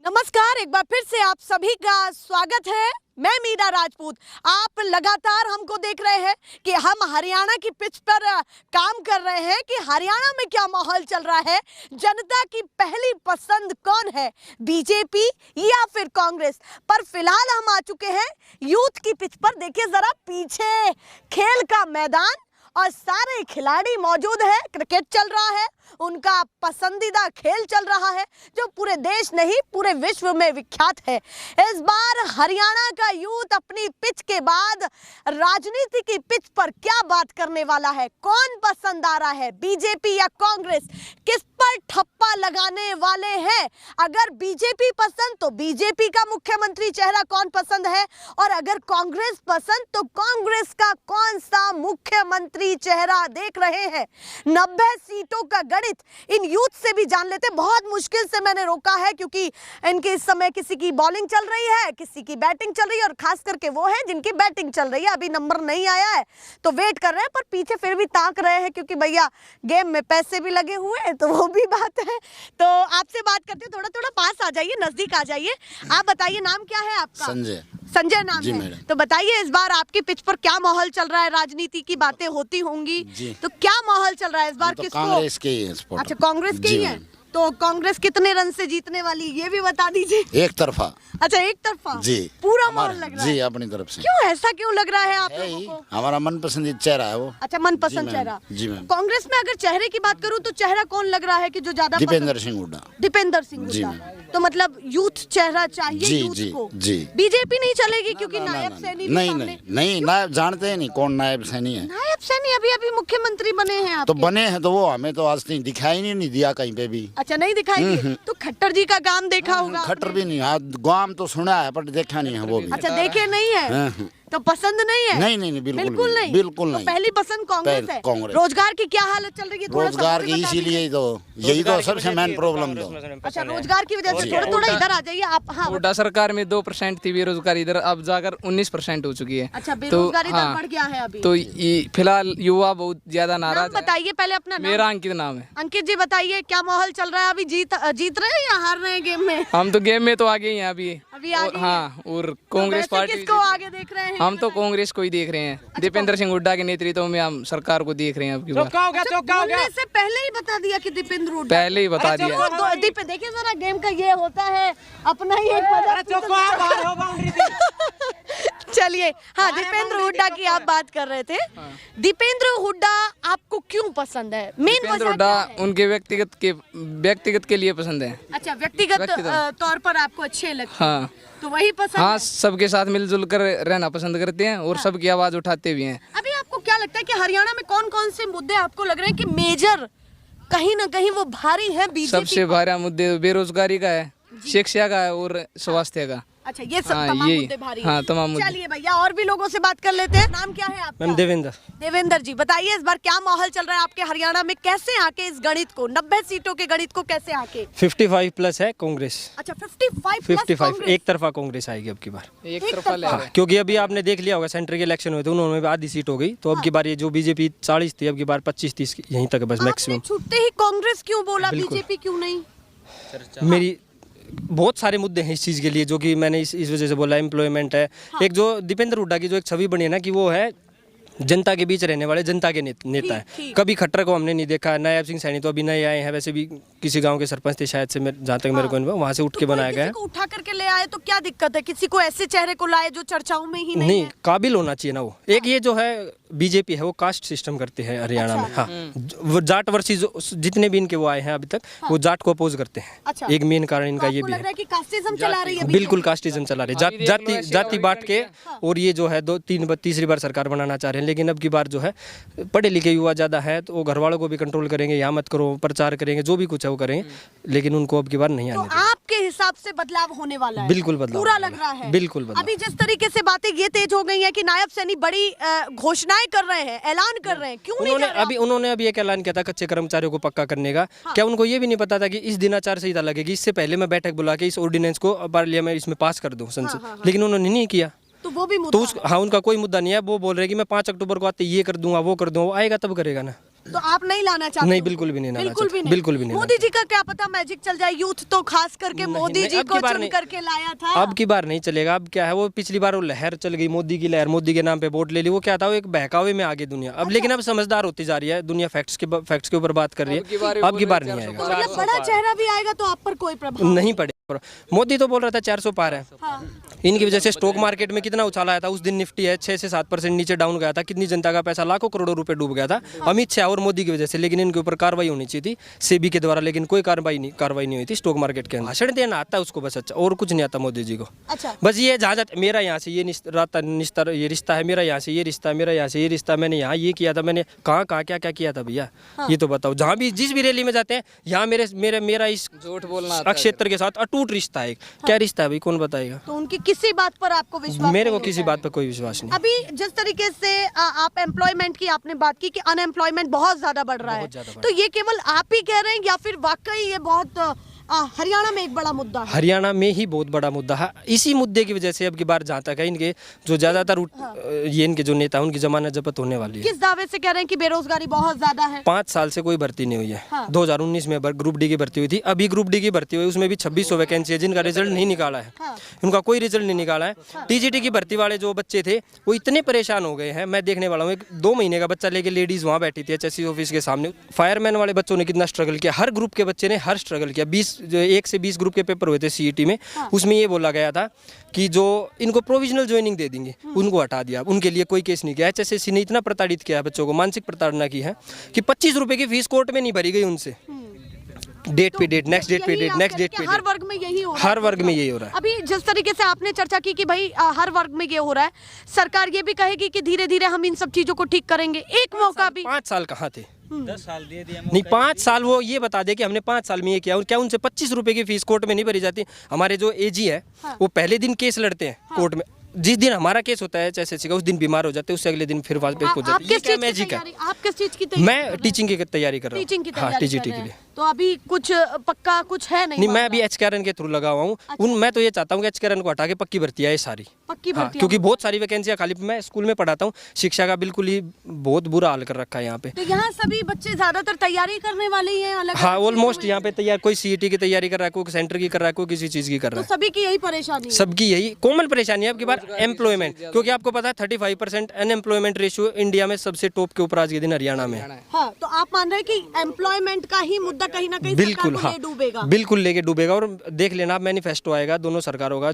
नमस्कार, एक बार फिर से आप सभी का स्वागत है। मैं मीरा राजपूत। आप लगातार हमको देख रहे हैं कि हम हरियाणा की पिच पर काम कर रहे हैं कि हरियाणा में क्या माहौल चल रहा है, जनता की पहली पसंद कौन है, बीजेपी या फिर कांग्रेस। पर फिलहाल हम आ चुके हैं यूथ की पिच पर। देखिए जरा पीछे खेल का मैदान और सारे खिलाड़ी मौजूद है। क्रिकेट चल रहा है, उनका पसंदीदा खेल चल रहा है जो पूरे देश नहीं पूरे विश्व में विख्यात है। इस बार हरियाणा का यूथ अपनी पिच के बाद राजनीति की पिच पर क्या बात करने वाला है, कौन पसंद आ रहा है, बीजेपी या कांग्रेस, किस पर ठप्पा लगाने वाले हैं। अगर बीजेपी पसंद तो बीजेपी का मुख्यमंत्री चेहरा कौन पसंद है, और अगर कांग्रेस पसंद तो कांग्रेस का कौन सा मुख्यमंत्री चेहरा देख रहे हैं। 90 सीटों का गणित इन यूथ से भी जान लेते। बहुत मुश्किल से मैंने रोका है क्योंकि इनके इस समय किसी की बॉलिंग चल रही है, किसी की बैटिंग चल रही है, और खास करके वो है जिनकी बैटिंग चल रही है। अभी नंबर नहीं आया है तो वेट कर रहे हैं, पर पीछे फिर भी ताक रहे हैं क्योंकि भैया गेम में पैसे भी लगे हुए हैं, तो वो भी बात है। तो आपसे बात करते हैं, थोड़ा थोड़ा पास आ जाइए, नजदीक आ जाइए। आप बताइए नाम क्या है आपका? संजय। संजय नाम है। तो बताइए इस बार आपकी पिच पर क्या माहौल चल रहा है, राजनीति की बातें होती होंगी, तो क्या माहौल चल रहा है इस बार? किसको? कांग्रेस के ही है। अच्छा, कांग्रेस के ही है। तो कांग्रेस कितने रन से जीतने वाली ये भी बता दीजिए। एक तरफा। अच्छा, एक तरफा जी। पूरा माहौल लग रहा है जी, अपनी तरफ से। क्यों ऐसा क्यों लग रहा है आप लोगों को? हमारा मनपसंद चेहरा है वो। अच्छा, मनपसंद चेहरा। जी मैम। कांग्रेस में अगर चेहरे की बात करूं तो चेहरा कौन लग रहा है कि जो ज्यादा? दीपेंद्र सिंह हुड्डा। दीपेंद्र सिंह जी हुड्डा। तो मतलब यूथ चेहरा चाहिए जी, यूथ जी, को। जी। बीजेपी नहीं चलेगी क्योंकि नायब सैनी भी नहीं सामने। नहीं नायब जानते हैं नहीं कौन नायब सैनी है। नायब सैनी अभी अभी मुख्यमंत्री बने हैं तो आपके। बने हैं तो वो हमें तो आज तक दिखाई नहीं दिया कहीं पे भी। अच्छा, नहीं दिखाई। तो खट्टर जी का काम देखा होगा खट्टर आपने? भी नहीं, गांव तो सुना है पर देखा नहीं है वो भी। अच्छा, देखे नहीं है तो पसंद नहीं है? नहीं बिल्कुल नहीं, बिल्कुल नहीं। तो पहली पसंद कांग्रेस है। कांग्रेस। रोजगार की क्या हालत चल रही है? थोड़ा सा रोजगार और की भी बता इसीलिए दीजिए। तो यही तो सबसे मेन प्रॉब्लम तो। अच्छा, रोजगार की वजह से थोड़ा थोड़ा इधर आ जाइए आप। हाँ, हुड्डा सरकार में 2% थी बेरोजगारी, इधर अब जाकर 19% हो चुकी है। अच्छा, बेरोजगारी दर हाँ, बढ़ गया है अभी। तो फिलहाल युवा बहुत ज्यादा नाम नाराज है। बताइए पहले अपना नाम। मेरा अंकित नाम है। अंकित जी बताइए क्या माहौल चल रहा है अभी? जीत रहे हैं या हार रहे हैं गेम में? हम तो गेम में तो आगे ही हैं अभी आगे हाँ, और तो कांग्रेस वैसे पार्टी किसको आगे देख रहे हैं? हम तो कांग्रेस को ही देख रहे हैं। दीपेंद्र सिंह हुड्डा के नेतृत्व में हम सरकार को देख रहे हैं अब की बार। बोलने से पहले ही बता दिया कि दीपेंद्र हुड्डा। पहले ही बता दिया। देखिए जरा गेम का ये होता है अपना ही एक चलिए, हाँ, दीपेंद्र हुड्डा की आप बात कर रहे थे। दीपेंद्र हुड्डा आपको क्यों पसंद है? मेन दीपेंद्र हुड्डा उनके व्यक्तिगत के लिए पसंद है। अच्छा, व्यक्तिगत तौर पर आपको अच्छे लगते हैं। हाँ, तो वही पसंद हाँ, है। सबके साथ मिलजुल कर रहना पसंद करते हैं और सबकी आवाज उठाते भी हैं। अभी आपको क्या लगता है कि हरियाणा में कौन कौन से मुद्दे आपको लग रहे हैं कि मेजर कहीं ना कहीं वो भारी है बीजेपी? सबसे भारी मुद्दे बेरोजगारी का है, शिक्षा का है और स्वास्थ्य का। अच्छा, ये सब हाँ, तमाम यही। मुद्दे भारी हाँ, हैं। तमाम मुद्दे। चलिए भैया और भी लोगों से बात कर लेते हैं। नाम क्या है आपका? मैम देवेंद्र। देवेंद्र जी बताइए इस बार क्या माहौल चल रहा है आपके हरियाणा में? कैसे आके इस गणित को, 90 सीटों के गणित को कैसे आके? 55 प्लस है कांग्रेस। अच्छा, 55 55 एक तरफा कांग्रेस आएगी अब की बार। एक तरफा ले रहे हैं। क्योंकि अभी आपने देख लिया होगा सेंटर के इलेक्शन हुए थे, उन्होंने भी आधी सीट हो गई, तो अब की बार ये जो बीजेपी 40 थी अब की बार 25-30 यहीं तक है बस मैक्सिमम। छूटते ही कांग्रेस क्यों बोला, बिल्कुल। बीजेपी क्यों नहीं? मेरी बहुत सारे मुद्दे हैं इस चीज़ के लिए जो कि मैंने इस वजह से बोला। एम्प्लॉयमेंट है, एक जो दीपेंद्र हुड्डा की जो एक छवि बनी है ना कि वो है जनता के बीच रहने वाले जनता के नेता है। कभी खट्टर को हमने नहीं देखा। नायब सिंह सैनी तो अभी नए आए हैं, वैसे भी किसी गांव के सरपंच थे शायद से, जहाँ तक मेरे को वहाँ से उठ के बनाया गया है। उठा करके ले आए तो क्या दिक्कत है? किसी को ऐसे चेहरे को लाए जो चर्चाओं में ही नहीं है? काबिल होना चाहिए ना वो। एक ये जो है बीजेपी है वो कास्ट सिस्टम करते हैं हरियाणा में। हाँ, वो जाट वर्सेस जितने भी इनके वो आए हैं अभी तक वो जाट को अपोज करते हैं। अच्छा। एक मेन कारण इनका ये भी लग रहा है कि कास्टिज्म चला रही है? बिल्कुल कास्टिज्म चला रहे, जाति बांट के। और ये जो है तीसरी बार सरकार बनाना चाह रहे हैं, लेकिन अब की बार जो है पढ़े लिखे युवा ज्यादा है तो वो घर वालों को भी कंट्रोल करेंगे, यहाँ मत करो, प्रचार करेंगे, जो भी कुछ है वो करेंगे, लेकिन उनको अब की बार नहीं आने देंगे। आपके हिसाब से बदलाव होने वाला है? बिल्कुल बदलाव पूरा होने लग वाला रहा है। बिल्कुल बदलाव। अभी जिस तरीके से बातें ये तेज हो गई हैं कि नायब सैनी बड़ी घोषणाएं कर रहे हैं, ऐलान कर रहे हैं, क्यों नहीं जा रहे? उन्होंने अभी एक ऐलान किया था कच्चे कर्मचारियों को पक्का करने का। क्या उनको ये भी नहीं पता था कि इस दिन आचार संहिता लगेगी, इससे पहले मैं बैठक बुला के इस ऑर्डिनेंस को पार्लियामेंट में इसमें पास कर दूं संसद, लेकिन उन्होंने नहीं किया। तो वो भी तो हाँ, उनका कोई मुद्दा नहीं है। वो बोल रहे हैं कि मैं 5 अक्टूबर को आते ये कर दूंगा वो कर दूंगा, वो आएगा तब करेगा ना। तो आप नहीं लाना चाहते? नहीं, बिल्कुल भी नहीं लाना बिल्कुल भी चाहते, नहीं। बिल्कुल भी नहीं मोदी जी का क्या पता मैजिक चल जाए, यूथ तो खास करके मोदी नहीं, जी अब को की बार चुन नहीं। करके लाया था। अब की बार नहीं चलेगा। अब क्या है, वो पिछली बार वो लहर चल गई, मोदी की लहर, मोदी के नाम पे वोट ले ली, वो क्या था, वो एक बहकावे में आ गई दुनिया। अब लेकिन अब समझदार होती जा रही है दुनिया, फैक्ट्स के ऊपर बात कर रही है। अब की बार नहीं तो आएगा, मतलब बड़ा चेहरा भी आएगा तो आप पर कोई प्रभाव नहीं पड़ेगा। मोदी तो बोल रहा था 400 पार है। हाँ। इनकी वजह से स्टॉक मार्केट में कितना उछाल आया था उस दिन। निफ्टी है 6 से 7% नीचे डाउन गया था, कितनी जनता का पैसा, लाखों करोड़ों रुपए डूब गया था अमित शाह और मोदी की वजह से। लेकिन इनके ऊपर कार्रवाई होनी चाहिए थी सेबी के द्वारा, लेकिन कोई कार्रवाई नहीं हुई थी स्टॉक मार्केट के अंदर। भाषण देना आता है उसको बस, अच्छा और कुछ नहीं आता मोदी जी को। अच्छा। बस ये जहाँ मेरा यहाँ से ये ये रिश्ता है, मेरा यहाँ से ये रिश्ता है, मेरा यहाँ से ये रिश्ता, मैंने यहाँ ये किया था, मैंने कहाँ क्या क्या किया था भैया, ये तो बताओ। जहाँ भी जिस भी रैली में जाते हैं, यहाँ मेरा इस झूठ बोलना आता है। क्षेत्र के साथ अटूट रिश्ता है। क्या रिश्ता है भाई, कौन बताएगा? तो उनकी किसी बात पर आपको विश्वास मेरे को नहीं किसी होता है? बात पर कोई विश्वास नहीं। अभी जिस तरीके से आप एम्प्लॉयमेंट की आपने बात की कि अनएम्प्लॉयमेंट बहुत ज्यादा बढ़ रहा है, तो ये केवल आप ही कह रहे हैं या फिर वाकई ये बहुत हरियाणा में एक बड़ा मुद्दा है? हरियाणा में ही बहुत बड़ा मुद्दा है। इसी मुद्दे की वजह से अब की बार जहाँ तक है, इनके जो ज्यादातर ये इनके जो नेता हैं उनकी जमानत जब्त होने वाली है। किस दावे से कह रहे हैं कि बेरोजगारी बहुत ज्यादा है? 5 साल से कोई भर्ती नहीं हुई है। 2019 में ग्रुप डी की भर्ती हुई थी, अभी ग्रुप डी की भर्ती हुई, उसमें भी 2600 वैकेंसी है जिनका रिजल्ट नहीं निकाला है। उनका कोई रिजल्ट नहीं निकाला है। टीजीटी की भर्ती वाले जो बच्चे थे वो इतने परेशान हो गए हैं, मैं देखने वाला हूँ। 2 महीने का बच्चा लेके लेडीज वहाँ बैठी थी एचएससी ऑफिस के सामने। फायरमैन वाले बच्चों ने कितना स्ट्रगल किया, हर ग्रुप के बच्चे ने हर स्ट्रगल किया। 1 से 20 ग्रुप के पेपर हुए थे सीईटी में, उसमें ये बोला गया था कि जो इनको प्रोविजनल ज्वाइनिंग दे देंगे उनको हटा दिया, उनके लिए कोई केस नहीं किया। एचएससी ने इतना प्रताड़ित किया है बच्चों को, मानसिक प्रताड़ना की है कि 25 रुपए की फीस कोर्ट में नहीं भरी गई उनसे। डेट पे डेट, नेक्स्ट डेट पे डेट, नेक्स्ट डेट पे हर डेट, वर्ग में यही हो रहा है। हर वर्ग में यही हो रहा है। अभी जिस तरीके से आपने चर्चा की कि भाई हर वर्ग में ये हो रहा है, सरकार ये भी कहेगी कि धीरे धीरे हम इन सब चीजों को ठीक करेंगे, एक मौका भी। 5 साल कहाँ थे? 10 साल दे दिया नहीं, 5 साल वो ये बता दे कि हमने 5 साल में ये किया। क्या उनसे 25 रुपए की फीस कोर्ट में नहीं भरी जाती? हमारे जो एजी है वो पहले दिन केस लड़ते हैं कोर्ट में। जिस दिन हमारा केस होता है एचएससी का, उस दिन बीमार हो जाते हैं, उससे अगले दिन फिर वापस पहुंच जाते हैं। ये क्या मैजिक है? आप किस चीज की तैयारी? मैं टीचिंग की तैयारी कर रहा हूँ। टीचिंग की हाँ, तैयारी टीजीटी कर के रहे लिए। हैं। तो अभी कुछ पक्का कुछ है नहीं? नहीं, मैं अभी एचकेआरएन के थ्रू लगा हुआ हूँ। मैं तो ये चाहता हूँ कि एचकेआरएन को हटा के पक्की भर्ती आए सारी। पक्की हाँ, भर्ती क्योंकि बहुत सारी वैकेंसियाँ खाली। मैं स्कूल में पढ़ाता हूँ, शिक्षा का बिल्कुल ही बहुत बुरा हाल कर रखा है यहाँ पे। तो यहाँ सभी बच्चे ज्यादातर तैयारी करने वाले ही हैं अलग? हाँ, ऑलमोस्ट यहाँ पे तैयार, कोई सीईटी की तैयारी कर रहा है, कोई सेंटर की कर रहा है, कोई किसी चीज़ की कर रहा है। तो सभी की यही परेशानी है? सबकी यही कॉमन परेशानी है अब की बार, एम्प्लॉयमेंट। क्योंकि आपको पता है 35% अनएम्प्लॉयमेंट रेशियो इंडिया में सबसे टॉप के ऊपर आज के दिन हरियाणा में है। हाँ, तो आप मान रहे हैं कि एम्प्लॉयमेंट का ही मुद्दा कहीं ना कहीं बिल्कुल, सरकार को हाँ, ले डूबेगा? बिल्कुल लेके डूबेगा। और देख लेना, आप मैनिफेस्टो आएगा दोनों सरकारों का,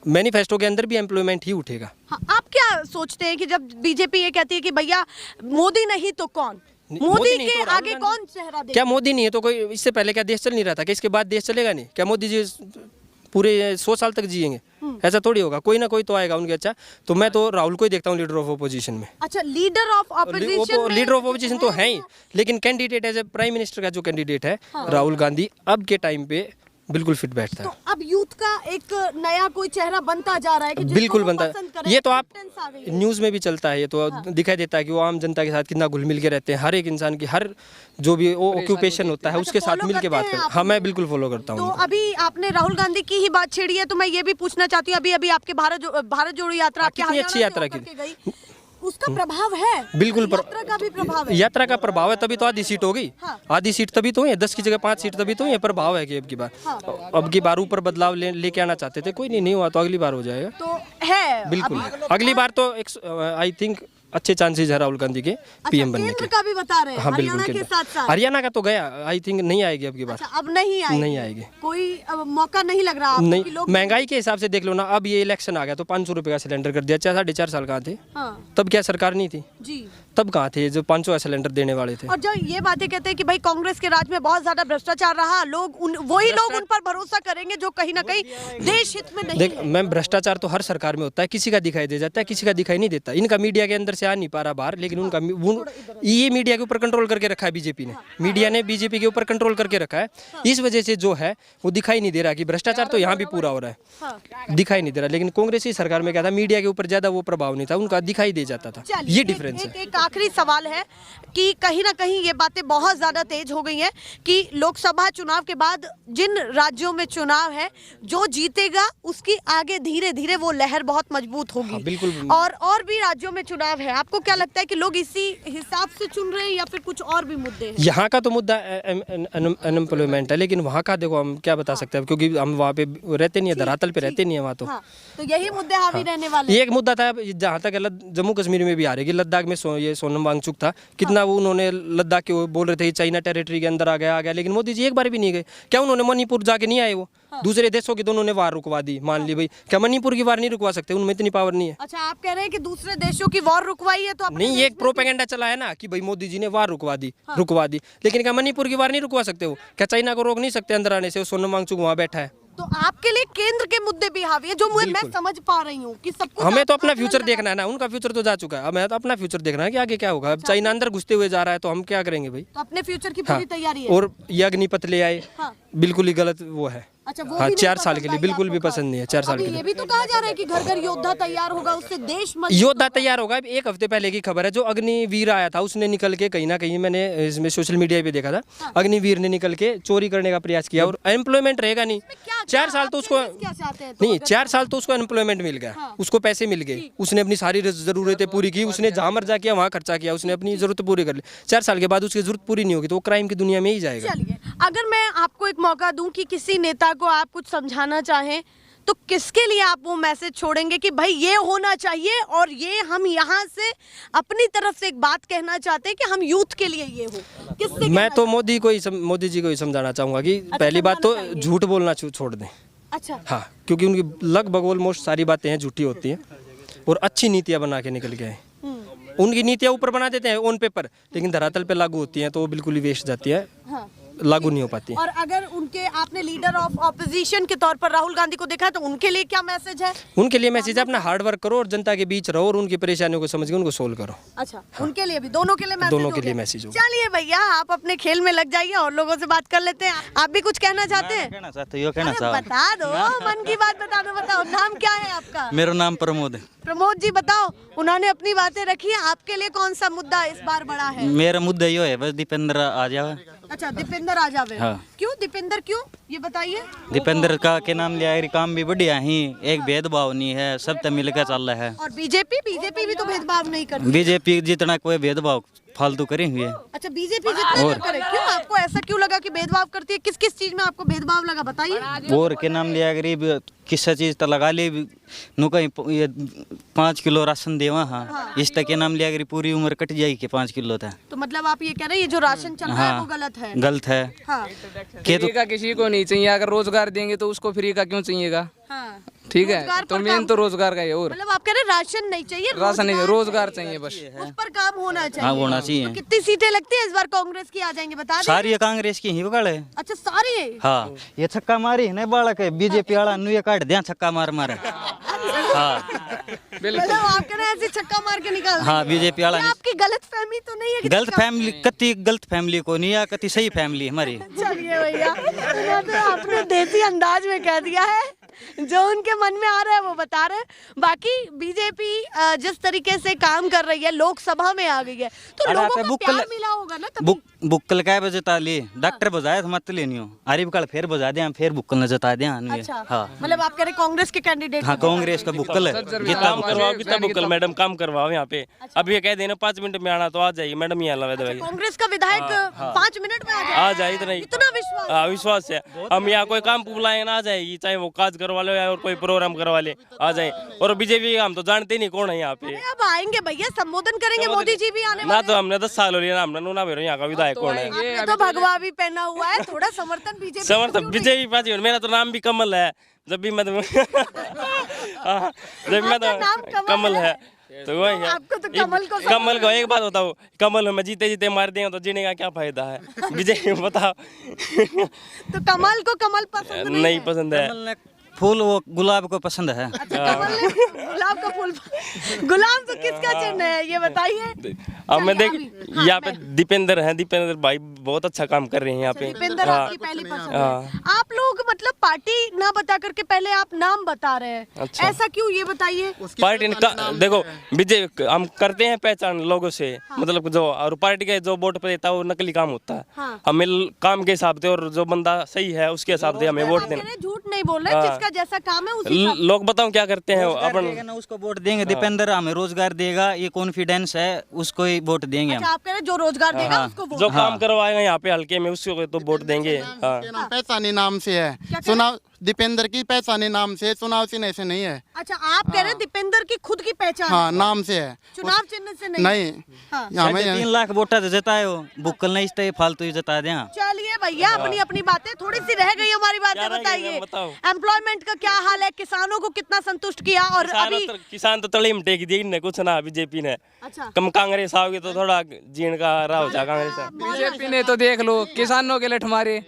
मैनिफेस्टो के अंदर भी एम्प्लॉयमेंट ही उठेगा। हाँ, आप क्या सोचते हैं कि जब बीजेपी ये कहती है कि भैया मोदी नहीं तो कौन, मोदी नहीं के तो राहुल आगे गांधी। कौन चेहरा दे? क्या मोदी नहीं है तो कोई इससे पहले क्या देश चल नहीं रहा था? क्या इसके बाद देश चलेगा नहीं? क्या मोदी जी पूरे 100 साल तक जिएंगे? ऐसा थोड़ी होगा, कोई ना कोई तो आएगा उनके। अच्छा, तो मैं तो राहुल को ही देखता हूँ लीडर ऑफ ओपोजिशन में। अच्छा, leader of opposition? Leader of opposition तो है ही, लेकिन candidate as a prime minister का जो कैंडिडेट है राहुल गांधी, अब के टाइम पे बिल्कुल फिट बैठता है। तो अब यूथ का एक नया कोई चेहरा बनता जा रहा है कि जिसको बिल्कुल वो बनता पसंद है। करें, ये तो आप acceptance आ गई है। न्यूज़ में भी चलता है, ये तो दिखाई देता है कि वो आम जनता के साथ कितना घुल मिल के रहते हैं। हर एक इंसान की हर जो भी वो ऑक्यूपेशन होता है उसके साथ follow मिल के बात करते हैं करते हैं। आप हाँ, मैं बिल्कुल फॉलो करता तो हूँ। अभी आपने राहुल गांधी की ही बात छेड़ी है, तो मैं ये भी पूछना चाहती हूँ, अभी आपके भारत जोड़ो यात्रा आपके कितनी हरियाणा अच्छी से यात्रा होकर की। के गई, उसका प्रभाव है? बिल्कुल यात्रा का भी प्रभाव है? यात्रा का प्रभाव है, तभी तो आधी सीट हो गई। हाँ। आधी सीट तभी तो है, 10 की जगह 5 सीट तभी तो है। प्रभाव है कि अब की बार अब की बार ऊपर बदलाव लेके आना चाहते थे, कोई नहीं हुआ, तो अगली बार हो जाएगा। तो है बिल्कुल, अगली बार तो आई थिंक अच्छे चांसेस है राहुल गांधी के पीएम बनने केंद्र के। का भी बता रहे हैं? हाँ, बिल्कुल। हरियाणा के साथ साथ हरियाणा का तो गया, आई थिंक नहीं आएगी अब की बार। अच्छा, अब नहीं आएगी? नहीं आएगी। कोई मौका नहीं लग रहा आपको नहीं, कि लोग? महंगाई के हिसाब से देख लो ना, अब ये इलेक्शन आ गया तो 500 रुपए का सिलेंडर कर दिया। 4.5 साल कहाँ थे? हाँ तब क्या सरकार नहीं थी? जी। तब कहाँ थे जो 500 का सिलेंडर देने वाले थे? और जो ये बातें कहते हैं कि भाई कांग्रेस के राज में बहुत ज्यादा भ्रष्टाचार रहा, वही लोग उन पर भरोसा करेंगे जो कहीं ना कहीं देश हित में नहीं देख है। मैम, भ्रष्टाचार तो हर सरकार में होता है, किसी का दिखाई दे जाता है, किसी का दिखाई नहीं देता। इनका मीडिया के अंदर से आ नहीं पा रहा बाहर, लेकिन उनका ये मीडिया के ऊपर कंट्रोल करके रखा है बीजेपी ने। मीडिया ने बीजेपी के ऊपर कंट्रोल करके रखा है, इस वजह से जो है वो दिखाई नहीं दे रहा कि भ्रष्टाचार तो यहाँ भी पूरा हो रहा है, दिखाई नहीं दे रहा। लेकिन कांग्रेस की सरकार में क्या था, मीडिया के ऊपर ज्यादा वो प्रभाव नहीं था, उनका दिखाई दे जाता था। ये डिफरेंस है। एक आखिरी सवाल है कि कहीं ना कहीं ये बातें बहुत ज़्यादा तेज हो गई हैं कि लोकसभा चुनाव के बाद जिन राज्यों में चुनाव है, जो जीतेगा उसकी आगे धीरे धीरे वो लहर बहुत मजबूत होगी। हाँ, बिल्कुल। और भी राज्यों में चुनाव है। आपको क्या लगता है कि लोग इसी हिसाब से चुन रहे हैं या फिर कुछ और भी मुद्दे हैं? यहाँ का तो मुद्दा अनएम्प्लॉयमेंट है, लेकिन वहाँ का देखो हम क्या बता सकते हैं, क्योंकि हम वहाँ पे रहते नहीं है, धरातल पे रहते नहीं है वहाँ तो। हाँ, तो यही मुद्दे हावी रहने वाले हैं। एक मुद्दा था जहाँ तक जम्मू कश्मीर में भी आ रही है, लद्दाख में ये सोनम वांगचुक था, कितना वो उन्होंने लद्दाख के बोल रहे थे चाइना टेरिटरी के अंदर आ गया, लेकिन मोदी जी एक बार भी नहीं गए। क्या उन्होंने मणिपुर जाके नहीं आए? वो दूसरे देशों की तो उन्होंने वार रुकवा दी, मान ली भाई, क्या मणिपुर की वार नहीं रुकवा सकते? उनमें इतनी पावर नहीं है। अच्छा, आप कह रहे हैं कि दूसरे देशों की वॉर रुकवाई है तो अपने नहीं, देश एक प्रोपेगेंडा चला है ना कि भाई मोदी जी ने वार रुकवा दी, लेकिन क्या मणिपुर की वार नहीं रुकवा सकते? हो क्या चाइना को रोक नहीं सकते अंदर आने से? सोनम वांगचुक वहाँ बैठा है। तो आपके लिए केंद्र के मुद्दे भी हावी है, जो मैं समझ पा रही हूँ कि सब कुछ हमें तो आप अपना आकलन फ्यूचर लगा- देखना है ना, उनका फ्यूचर तो जा चुका है, हमें तो अपना फ्यूचर देखना है कि आगे क्या होगा। अब चाइना अंदर घुसते हुए जा रहा है तो हम क्या करेंगे भाई? तो अपने फ्यूचर की हाँ, पूरी तैयारी है। और ये अग्निपथ ले आए, हाँ। बिल्कुल ही गलत वो है। अच्छा, वो हाँ, भी नहीं 4 साल के पसंद लिए आई बिल्कुल भी आपको पसंद नहीं है। 4 साल अभी के ये लिए भी तो कहा जा रहा है कि घर घर योद्धा तैयार होगा, उससे देश मजबूत योद्धा होगा। तैयार होगा। एक हफ्ते पहले की खबर है, जो अग्निवीर आया था उसने निकल के कहीं ना कहीं, मैंने इसमें सोशल मीडिया पे देखा था, अग्निवीर ने निकल के चोरी करने का प्रयास किया और एम्प्लॉयमेंट रहेगा नहीं। क्या 4 साल तो आप उसको क्या चाहते हैं? तो नहीं, अगर- 4 साल तो उसको एम्प्लॉयमेंट मिल गया, उसको पैसे मिल गए, उसने अपनी सारी जरूरतें पूरी की, उसने जहाँ मर्जा किया वहाँ खर्चा किया, उसने अपनी जरूरत पूरी कर ली। 4 साल के बाद उसकी जरूरत पूरी नहीं होगी तो वो क्राइम की दुनिया में ही जाएगा। चलिए, अगर मैं आपको एक मौका दूं कि किसी नेता को आप कुछ समझाना चाहें तो किसके लिए आप वो मैसेज छोड़ेंगे कि भाई ये होना चाहिए, और ये हम यहाँ से अपनी तरफ से एक बात कहना चाहते हैं कि हम यूथ के लिए ये हो? किससे मैं तो मोदी जी को ही समझाना चाहूंगा कि पहली बात तो समझाना चाहिए। झूठ बोलना छोड़ दें। अच्छा, हाँ, क्योंकि उनकी लगभग ऑलमोस्ट सारी बातें हैं झूठी होती हैं, और अच्छी नीतियाँ बना के निकल के आए। उनकी नीतियाँ ऊपर बना देते हैं ऑन पेपर, लेकिन धरातल पे लागू होती हैं तो वो बिल्कुल ही वेस्ट जाती है, हाँ। लागू नहीं हो पाती है। और अगर उनके आपने लीडर ऑफ ऑपोजिशन के तौर पर राहुल गांधी को देखा तो उनके लिए क्या मैसेज है? उनके लिए मैसेज है, अपना हार्ड वर्क करो और जनता के बीच रहो और उनकी परेशानियों को समझ के उनको सोल्व करो। अच्छा, उनके लिए भी, दोनों के लिए मैसेज दोनों हो के लिए गया। मैसेज होगा। चलिए भैया, आप अपने खेल में लग जाइए और लोगों से बात कर लेते हैं। आप भी कुछ कहना चाहते हैं? कहना चाहते हो, कहना अरे चाहो। बता दो, मन की बात बता दो। बताओ, नाम क्या है आपका? मेरा नाम प्रमोद है। प्रमोद जी बताओ, उन्होंने अपनी बातें रखी है, आपके लिए कौन सा मुद्दा इस बार बड़ा है? मेरा मुद्दा यो है बस दीपेंद्र आ जावे। अच्छा, दीपेंद्र आ जावे। हाँ। क्यों दीपेंद्र, क्यों, ये बताइए। दीपेंद्र का के नाम लिया है, काम भी बढ़िया ही, एक भेदभाव नहीं है, सब तो मिलकर चल रहा है। और बीजेपी भी तो भेदभाव नहीं करती। बीजेपी जितना कोई भेदभाव फालतू करी हुई है। अच्छा, बीजेपी जितना ना करे, क्यों, आपको ऐसा क्यों लगा कि भेदभाव करती है? किस किस चीज में आपको भेदभाव लगा, बताइए। और के नाम लिया गरीब किस चीज तो लगा ली नु कहीं ये 5 किलो राशन देवा। हाँ, इस तक के नाम लिया गरीब पूरी उम्र कट जाएगी कि 5 किलो था। तो मतलब आप ये कह रहे हैं ये जो राशन चल रहा है वो हाँ, गलत है? गलत है। हाँ, के तो फ्री का किसी को नहीं चाहिए, अगर रोजगार देंगे तो उसको फ्री का क्यों चाहिएगा? हाँ। ठीक रोजगार है, तो पर मेन काम- तो रोजगार का ही है। और मतलब आप कह रहे हैं राशन नहीं चाहिए, राशन नहीं, रोजगार चाहिए बस। उस पर काम होना चाहिए। हाँ, होना चाहिए। तो कितनी सीटें लगती है इस बार कांग्रेस की, आ जाएंगे बता दें? सारी कांग्रेस की ही बगल है। अच्छा, सारी है। हाँ, ये छक्का मारी है ना बालक है, बीजेपी वाला नु ये काट दिया छक्का मार मार। हाँ मतलब आप कह रहे हैं ऐसे छक्का मार के निकाल हाँ, बीजेपी वाला ये आपकी गलत फहमी तो नहीं है कि गलत फैमिली, कति गलत फैमिली को नहीं है, कति सही फैमिली हमारी। चलिए भैया, उन्होंने अपने देसी अंदाज में कह दिया है, जो उनके मन में आ रहा है वो बता रहे हैं। बाकी बीजेपी जिस तरीके से काम कर रही है, लोकसभा में आ गई है, तो लोगों को प्यार मिला होगा ना तभी। बुक्कल क्या बजता ले, डॉक्टर बजाए तो मत लेनी हो, अरे बुक्कल फिर बजा दिया, फिर बुक्कल न जता दिया। अच्छा, हाँ मतलब आप कह रहे कांग्रेस के कैंडिडेट? हाँ, कांग्रेस का बुक्कल है। काम करवाओ कितना बुकल मैडम, काम करवाओ यहाँ पे। अब ये कह देना 5 मिनट में आना तो आ जाइए मैडम, यहाँ लगा दवाई कांग्रेस का विधायक 5 मिनट में आ जाए। इतना विश्वास? हाँ, विश्वास है। हम यहाँ कोई काम बुलाए ना, आ जाएगी, चाहे वो काज करवा ले या और कोई प्रोग्राम करवा ले, आ जाए। और बीजेपी हम तो जानते नहीं कौन है यहाँ पे। अब आएंगे भैया, संबोधन करेंगे, मोदी जी भी आने ना वाले तो हमने 10 साल हो लिया, हमने नूना भेरो यहाँ का विधायक कौन है। हैं। तो भगवा भी पहना हुआ है, थोड़ा समर्थन बीजेपी समर्थन बीजेपी पार्टी। मेरा तो नाम भी कमल है, जब भी मैं तो हाँ, जब मैं आपका नाम तो कमल है तो वही है। आपको तो कमल को कमल को एक बात बताओ, कमल में जीते जीते मार देंगे तो जीने का क्या फायदा है? बीजेपी बताओ। तो कमल को कमल पसंद नहीं पसंद है। फूल वो गुलाब को पसंद है। कमल ने गुलाब का फूल, गुलाब तो किसका चिन्ह है ये बताइए। अब मैं देख यहाँ पे दीपेंद्र है, दीपेंद्र भाई बहुत अच्छा काम कर रहे हैं यहाँ पे। दीपेंद्र आपकी पहली पसंद है। आप लोग मतलब पार्टी ना बता करके पहले आप नाम बता रहे हैं, अच्छा। ऐसा क्यों ये बताइए। पार्टी देखो विजय हम करते हैं पहचान लोगों से, मतलब जो और पार्टी के जो वोट पे देता है वो नकली काम होता है। हाँ। हमें काम के हिसाब से और जो बंदा सही है उसके हिसाब से हमें वोट आप देना। कह रहे झूठ नहीं बोल रहे, जिसका जैसा काम है उसी हिसाब से। लोग बताओ क्या करते हैं रोजगार अपन देगा ना उसको वोट देंगे। दीपेंद्र हमें रोजगार देगा, ये कॉन्फिडेंस है, उसको ही वोट देंगे हम। अच्छा, आप कह रहे जो रोजगार देगा उसको वोट। जो काम करवाएगा यहाँ पे हल्के में उसको तो वोट देंगे। हाँ। पहचानी नाम से है, चुनाव दीपेंद्र की पहचानी नाम से, चुनाव चिन्ह से नहीं है। अच्छा, आप कह रहे हैं दीपेंद्र की खुद की पहचान हाँ, नाम से है, चुनाव चिन्ह से नहीं। नहीं हाँ। हमें 3 लाख वोटा तो जताए हो, बुक्कल नहीं इस फालतू ही जता दें। चलिए भैया, अपनी अपनी बातें थोड़ी सी रह गई, हमारी बातें क्या रह गई, बताइए। बताओ। एम्प्लॉयमेंट का क्या हाल है, किसानों को कितना संतुष्ट किया। और अभी किसान तो तली में टेक दी ने कुछ ना बीजेपी ने। अच्छा, कम कांग्रेस आओगी तो थोड़ा जीण का रहा हो जाए कांग्रेस से। बीजेपी ने तो देख लो किसानों के लठ मारे,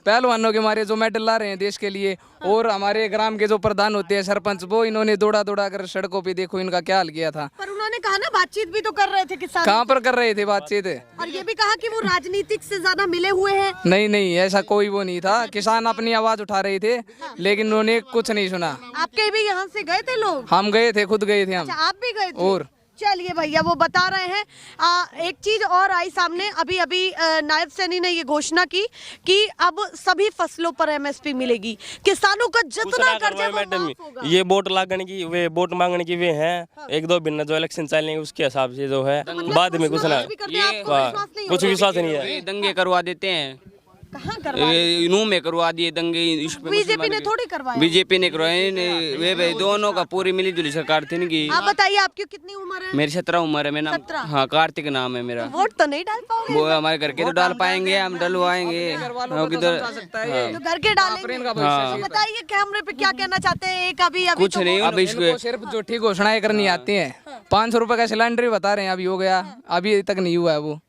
पहलवानों के मारे जो मेडल ला रहे हैं देश के लिए, और हमारे ग्राम के जो प्रधान होते हैं सरपंच, वो इन्होंने दौड़ा दौड़ा कर सड़कों पे देखो इनका क्या हाल किया था। पर उन्होंने कहा ना बातचीत भी तो कर रहे थे किसान, कहाँ पर कर रहे थे बातचीत। और ये भी कहा कि वो राजनीतिक से ज्यादा मिले हुए हैं। नहीं नहीं, ऐसा कोई वो नहीं था। किसान अपनी आवाज उठा रहे थे लेकिन उन्होंने कुछ नहीं सुना। आपके भी यहाँ से गए थे लोग? हम गए थे, खुद गए थे हम। अच्छा, आप भी गए थे? और चलिए भैया, वो बता रहे हैं। एक चीज और आई सामने, अभी अभी नायब सैनी ने ये घोषणा की कि अब सभी फसलों पर एमएसपी मिलेगी, किसानों का जितना कर्जा वो माफ होगा। ये वोट लागने की वे वोट मांगने की वे हैं। एक दो दिन जो इलेक्शन चलेंगे उसके हिसाब से जो है बाद में कुछ ना कुछ विश्वास नहीं है। दंगे करवा देते हैं, कहाँ करवा नू में करवा दिए दंगे। बीजेपी ने थोड़ी करवाया। बीजेपी ने करवाए, वे भाई दोनों का पूरी मिली जुली सरकार थी इनकी। आप बताइए, आपकी कितनी उम्र है? मेरी 17 उम्र है। मेरा नाम 17? हाँ, कार्तिक नाम है मेरा। वोट तो नहीं डाल पाओगे? वो हमारे घर के तो डाल पाएंगे, हम डलवाएंगे किधर। तो घर के डालेंगे। हाँ। तो बताइए कैमरे पे क्या कहना चाहते हैं। एक अभी कुछ नहीं, अब इनको सिर्फ झूठी घोषणाएं करनी आती हैं। 500 रुपए का सिलेंडर बता रहे हैं अभी हो गया, अभी तक नहीं हुआ है वो।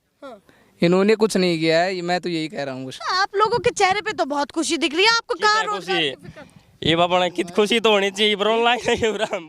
इन्होंने कुछ नहीं किया है, मैं तो यही कह रहा हूँ। आप लोगों के चेहरे पे तो बहुत खुशी दिख रही है, आपको कहाँ रोजगार की फिक्र? ये बाबा कित खुशी तो होनी चाहिए पर ऑनलाइन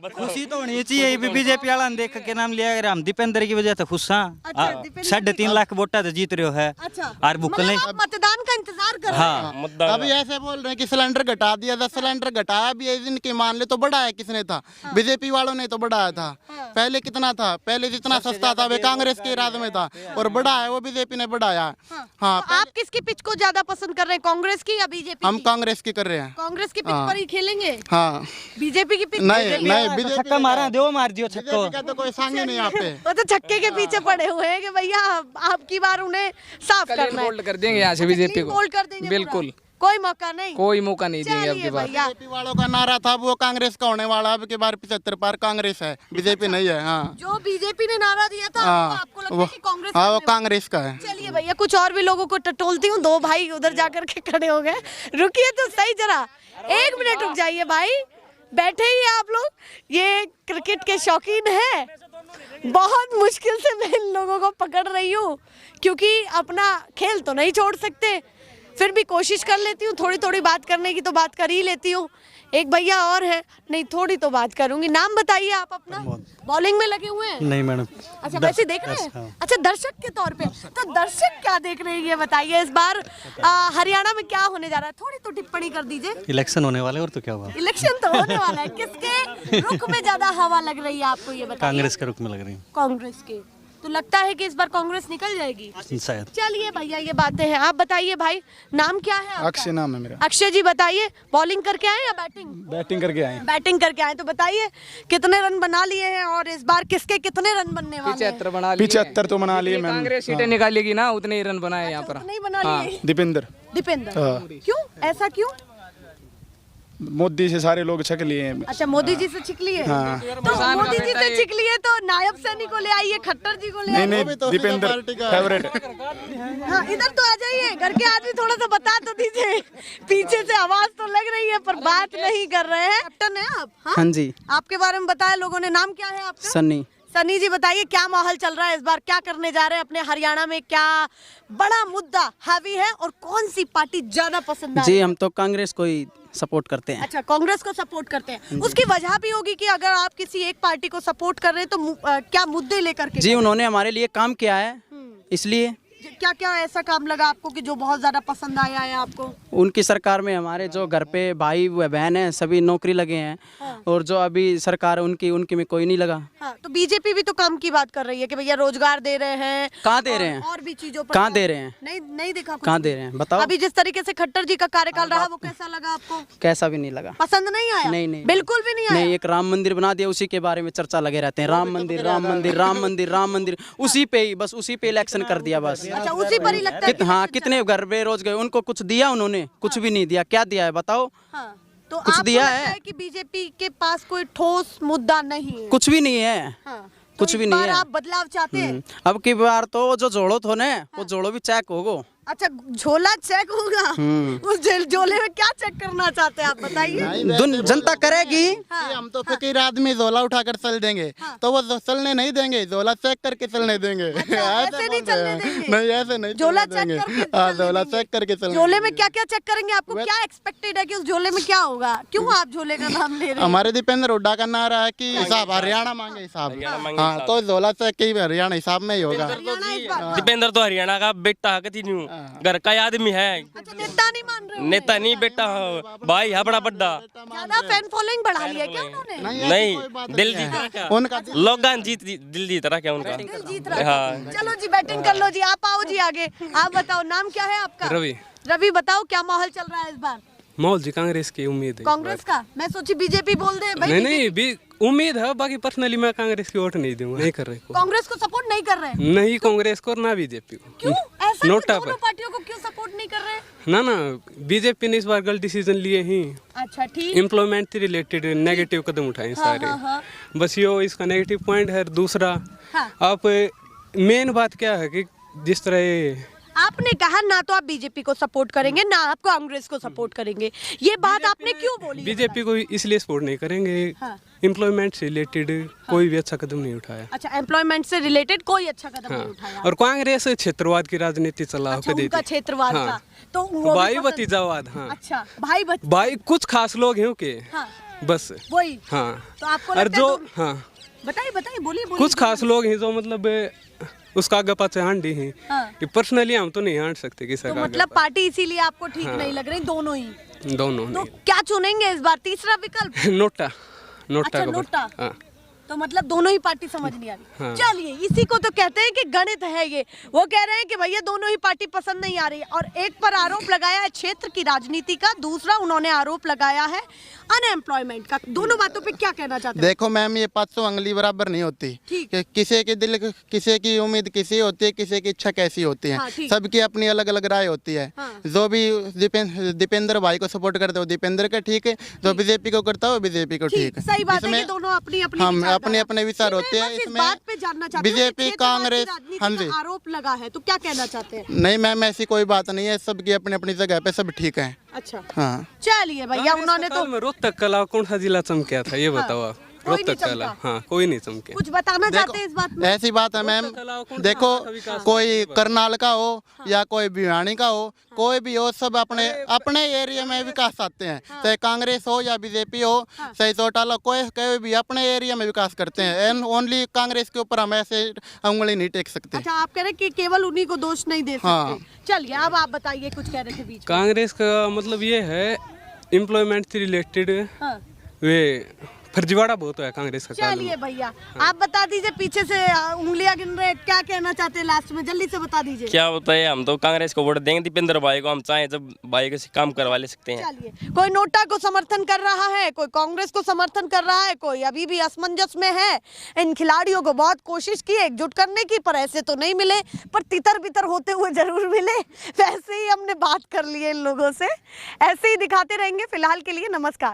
खुशी तो होनी चाहिए। बीजेपी वाला ने देख के नाम लिया, अगर हम दीपेंद्र की वजह से खुश अच्छा, हैं। दीपेंद्र 3.5 लाख वोटा तो जीत रहे हो है। अच्छा, और बुक्कल नहीं। आप मतदान का इंतजार कर रहे हैं। हाँ, अभी ऐसे बोल रहे हैं कि सिलेंडर घटा दिया था, सिलेंडर घटाया भी है इनके मान ले तो बढ़ाया किसने था? बीजेपी वालों ने तो बढ़ाया था। पहले कितना था? पहले जितना सस्ता था वे कांग्रेस के राज में था, और बढ़ाया वो बीजेपी ने बढ़ाया। हाँ, तो आप किसकी पिच को ज्यादा पसंद कर रहे हैं, कांग्रेस की या बीजेपी? हम कांग्रेस की कर रहे हैं। कांग्रेस की पिच पर ही खेलेंगे? हाँ, बीजेपी की पिच नहीं नहीं, छक्का बीजेपी मारा दो, मार दियो छक्को। का तो कोई संग ही नहीं यहाँ पे। वो तो छक्के के पीछे पड़े हुए हैं कि भैया आपकी बार उन्हें साफ करना है। बोल्ड कर देंगे यहाँ से बीजेपी को, बोल्ड कर देंगे बिल्कुल। पूरा। कोई मौका नहीं, कोई मौका नहीं देंगे अब चलिए की बार। भैया, बीजेपी वालों का नारा था वो कांग्रेस का होने वाला, अब की बार 75 पार कांग्रेस है, बीजेपी नहीं है। हाँ, जो बीजेपी ने नारा दिया था हाँ, आपको लगता है कि कांग्रेस हाँ, वो करने वाली? कांग्रेस का है। चलिए भैया, कुछ और भी लोगों को टटोलती हूँ। 2 भाई उधर जाकर के खड़े हो गए। रुकिए तो सही जरा, 1 मिनट रुक जाइए भाई, बैठे ही आप लोग। ये क्रिकेट के शौकीन है, बहुत मुश्किल से मैं इन लोगों को पकड़ रही हूँ, क्योंकि अपना खेल तो नहीं छोड़ सकते, फिर भी कोशिश कर लेती हूँ। थोड़ी थोड़ी बात करने की तो बात कर ही लेती हूँ। एक भैया और है, नहीं थोड़ी तो बात करूंगी। नाम बताइए आप अपना। बॉलिंग में लगे हुए हैं? नहीं मैडम। अच्छा, वैसे देख रहे हैं? अच्छा, दर्शक के तौर पे। तो दर्शक क्या देख रहे हैं ये बताइए। इस बार हरियाणा में क्या होने जा रहा है, थोड़ी तो टिप्पणी कर दीजिए। इलेक्शन होने वाले, और तो क्या हुआ? इलेक्शन तो होने वाला है, किसके रुख में ज्यादा हवा लग रही है आपको ये बताइए। कांग्रेस के रुख में लग रही कांग्रेस के। तो लगता है कि इस बार कांग्रेस निकल जाएगी है शायद। चलिए भैया, ये बातें हैं। आप बताइए भाई, नाम क्या है आपका? अक्षय नाम है मेरा। अक्षय जी बताइए, बॉलिंग करके आए या बैटिंग? बैटिंग करके आए। बैटिंग करके आए, तो बताइए कितने रन बना लिए हैं और इस बार किसके कितने रन बनने वाले हैं? 75 बना लिए। 75 तो बना लिए मैंने। कांग्रेस सीटें निकालेगी ना, उतने ही रन बनाए यहाँ पर। नहीं बना लिए? दीपेंद्र दीपेंद्र। क्यों, ऐसा क्यों? मोदी से सारे लोग छक लिए हैं। अच्छा, मोदी जी से छिक लिए? तो मोदी जी से छिक लिए तो नायब सैनी को ले आइए, खट्टर जी को ले आइए। नहीं, दीपेंद्र फेवरेट। हाँ, इधर तो आ जाइए, घर के आदमी थोड़ा सा बता तो दीजिए। पीछे से आवाज तो लग रही है पर बात नहीं कर रहे हैं। कैप्टन है आप? हाँ जी। आपके बारे में बताया लोगों ने, नाम क्या है आपका? सन्नी। सनी जी बताइए क्या माहौल चल रहा है इस बार, क्या करने जा रहे हैं अपने हरियाणा में, क्या बड़ा मुद्दा हावी है और कौन सी पार्टी ज्यादा पसंद आ रही जी है? हम तो कांग्रेस को ही सपोर्ट करते हैं। अच्छा, कांग्रेस को सपोर्ट करते हैं। उसकी वजह भी होगी कि अगर आप किसी एक पार्टी को सपोर्ट कर रहे हैं तो क्या मुद्दे लेकर के? जी उन्होंने हमारे लिए काम किया है, इसलिए। क्या क्या ऐसा काम लगा आपको कि जो बहुत ज्यादा पसंद आया है आपको? उनकी सरकार में हमारे जो घर पे भाई व बहन हैं सभी नौकरी लगे हैं। हाँ। और जो अभी सरकार उनकी में कोई नहीं लगा। हाँ, तो बीजेपी भी तो काम की बात कर रही है कि भैया रोजगार दे रहे हैं। कहाँ दे रहे हैं? और भी चीजों पर कहाँ दे रहे हैं? नहीं दिखा कुछ कहाँ भी। दे रहे हैं बताओ। अभी जिस तरीके से खट्टर जी का कार्यकाल रहा वो कैसा लगा आपको? कैसा भी नहीं लगा, पसंद नहीं आया? नहीं बिल्कुल भी नहीं आया। नहीं, एक राम मंदिर बना दिया, उसी के बारे में चर्चा लगे रहते हैं। राम मंदिर राम मंदिर राम मंदिर राम मंदिर, उसी पे ही बस उसी पे इलेक्शन कर दिया बस। अच्छा, उसी पर ही लगता है कि हाँ, कितने घर बेरोज गए, उनको कुछ दिया उन्होंने? कुछ भी नहीं दिया। क्या दिया है बताओ? हाँ, तो कुछ आपको दिया लगता है कि बीजेपी के पास कोई ठोस मुद्दा नहीं है? कुछ भी नहीं है। हाँ, तो कुछ इस भी नहीं बार है। आप बदलाव चाहते हैं? अब की बार तो जो जोड़ो थो ना वो जोड़ो भी चेक होगो। अच्छा, झोला चेक होगा। उस झोले में क्या चेक करना चाहते हैं आप बताइए? जनता करेगी। हम तो फकीर आदमी झोला उठाकर चल देंगे, तो वो चलने नहीं देंगे, झोला चेक करके चलने देंगे। ऐसे नहीं चलने देंगे? नहीं, ऐसे नहीं झोला चलने चेक देंगे। करके हाँ, चलने झोला देंगे। चेक करके चलने झोले में देंगे। क्या क्या चेक करेंगे? आपको क्या एक्सपेक्टेड है कि उस झोले में क्या होगा? क्यों आप झोले का नाम ले रहे हैं? हमारे दीपेंद्र हुड्डा का नारा है कि हिसाब हरियाणा मांगे हिसाब। हाँ, तो झोला चेक ही हरियाणा हिसाब में ही होगा। हरियाणा इस बार- दीपेंद्र तो हरियाणा का बेटा कंटिन्यू घर का आदमी है, अच्छा, नेता नहीं मान रहे हो? नेता नहीं बेटा भाई है बड़ा बड़ा। ज्यादा फैन फॉलोइंग बढ़ा लिया क्या उन्होंने? नहीं दिल जीत क्या उनका लोग दिल जीत रहा क्या उनका? दिल जीत रहा है। चलो जी, बैटिंग कर लो जी। आप आओ जी आगे। आप बताओ नाम क्या है आपका? रवि। रवि, बताओ क्या माहौल चल रहा है इस बार? माहौल जी कांग्रेस की उम्मीद है। कांग्रेस का? मैं सोची बीजेपी बोल दे भाई। नहीं भी उम्मीद है, बाकी पर्सनली मैं कांग्रेस की वोट नहीं दूंगा, नहीं कर रहे को। कांग्रेस को सपोर्ट नहीं कर रहे हैं? नहीं कांग्रेस को ना बीजेपी को। क्यों ऐसा? नोटा दोनों पर पार्टियों को क्यों सपोर्ट नहीं कर रहे हैं? ना बीजेपी ने इस बार गलत डिसीजन लिए ही। अच्छा, ठीक। एम्प्लॉयमेंट से रिलेटेड नेगेटिव कदम उठाए सारे। हाँ। बस यो इसका नेगेटिव पॉइंट है। दूसरा हाँ। आप मेन बात क्या है कि जिस तरह आपने कहा ना तो आप बीजेपी को सपोर्ट करेंगे ना आप कांग्रेस को सपोर्ट करेंगे, ये बात आपने क्यों बोली? बीजेपी को इसलिए सपोर्ट नहीं करेंगे, हाँ। एम्प्लॉयमेंट से रिलेटेड कोई भी अच्छा कदम नहीं उठाया। अच्छा, एम्प्लॉयमेंट से रिलेटेड कोई अच्छा कदम हाँ। नहीं उठाया। और कांग्रेस क्षेत्रवाद की राजनीति चला अच्छा, उनका क्षेत्रवाद हाँ। का तो वो भी भाई पसंद- भतीजावाद। हाँ, अच्छा, भाई कुछ खास लोग हैं के हाँ। बस वही। हाँ। तो आपको और लगता है जो तो- हाँ बताइए बोलिए। कुछ खास लोग हैं जो मतलब उसका आगे पाछे हांडी हैं। हाँ। पर्सनली हम तो नहीं हांट सकते किसी तो का मतलब पार्टी इसीलिए आपको ठीक नहीं लग रही, दोनों ही? दोनों तो नहीं। क्या चुनेंगे इस बार? तीसरा विकल्प? नोटा अच्छा, का नोटा। हाँ। तो मतलब दोनों ही पार्टी समझ नहीं आ रही। हाँ। चलिए, इसी को तो कहते हैं कि गणित है ये। वो कह रहे हैं कि भैया दोनों ही पार्टी पसंद नहीं आ रही है। और एक पर आरोप लगाया है क्षेत्र की राजनीति का, दूसरा उन्होंने आरोप लगाया है अनएम्प्लॉयमेंट का। दोनों बातों पे क्या कहना चाहते हैं? देखो मैम, ये 500 उंगली बराबर नहीं होती। ठीक। कि किसी के दिल, किसी की उम्मीद किसी होती है, किसी की इच्छा कैसी होती है। हाँ, ठीक। सबकी अपनी अलग अलग राय होती है। हाँ। जो भी दीपेंद्र भाई को सपोर्ट करते हो दीपेंद्र का ठीक है, जो बीजेपी को करता हो बीजेपी को ठीक है। सही बात है इसमें कि दोनों अपनी अपनी हम विचारधारा- अपने अपने विचार होते हैं। मैं बस इस इसमें बात पे जानना चाहती हूँ कि बीजेपी क्षेत्रवाद की कांग्रेस, राजनीति हाँ का जी। आरोप लगा है, तो क्या कहना चाहते हैं? नहीं मैम, ऐसी कोई बात नहीं है, सबकी अपनी अपनी जगह पे सब ठीक है। अच्छा, हाँ, चलिए भैया, उन्होंने तो रोहतक कला कौन सा जिला चमका था ये बताओ आप? कोई नहीं रोहतक कला। चमका। हाँ, कोई नहीं चमके। कुछ बताना चाहते हैं इस बात में? ऐसी बात है मैम। देखो, कोई करनाल का हो या कोई भिवानी का हो, कोई भी हो, सब अपने अपने एरिया में विकास चाहते हैं। चाहे कांग्रेस हो या बीजेपी हो, चाहे चौटाला, कोई भी अपने एरिया में विकास करते हैं। एंड ओनली कांग्रेस के ऊपर हम ऐसे उंगली नहीं टेक सकते। अच्छा, आप कह रहे हैं कि केवल उन्हीं को दोष नहीं दे सकते। हाँ। चलिए, अब आप बताइए, कुछ कह रहे थे बीच में। कांग्रेस का मतलब ये है एम्प्लॉयमेंट से रिलेटेड हाँ। वे फर्जीवाड़ा बहुत है कांग्रेस का कानून। चलिए भैया, आप बता दीजिए, पीछे से उंगलियां गिन रहे, क्या कहना चाहते हैं लास्ट में? जल्दी से बता दीजिए। क्या बताए, हम तो कांग्रेस को वोट देंगे, दीपेंद्र भाई को हम चाहें जब भाई को काम करवा ले सकते हैं। चलिए, कोई नोटा को समर्थन कर रहा है, कोई कांग्रेस को समर्थन कर रहा है, कोई अभी भी असमंजस में है। इन खिलाड़ियों को बहुत कोशिश की एकजुट करने की, पर ऐसे तो नहीं मिले, पर तितर बितर होते हुए जरूर मिले। वैसे ही हमने बात कर ली है इन लोगों से, ऐसे ही दिखाते रहेंगे। फिलहाल के लिए नमस्कार।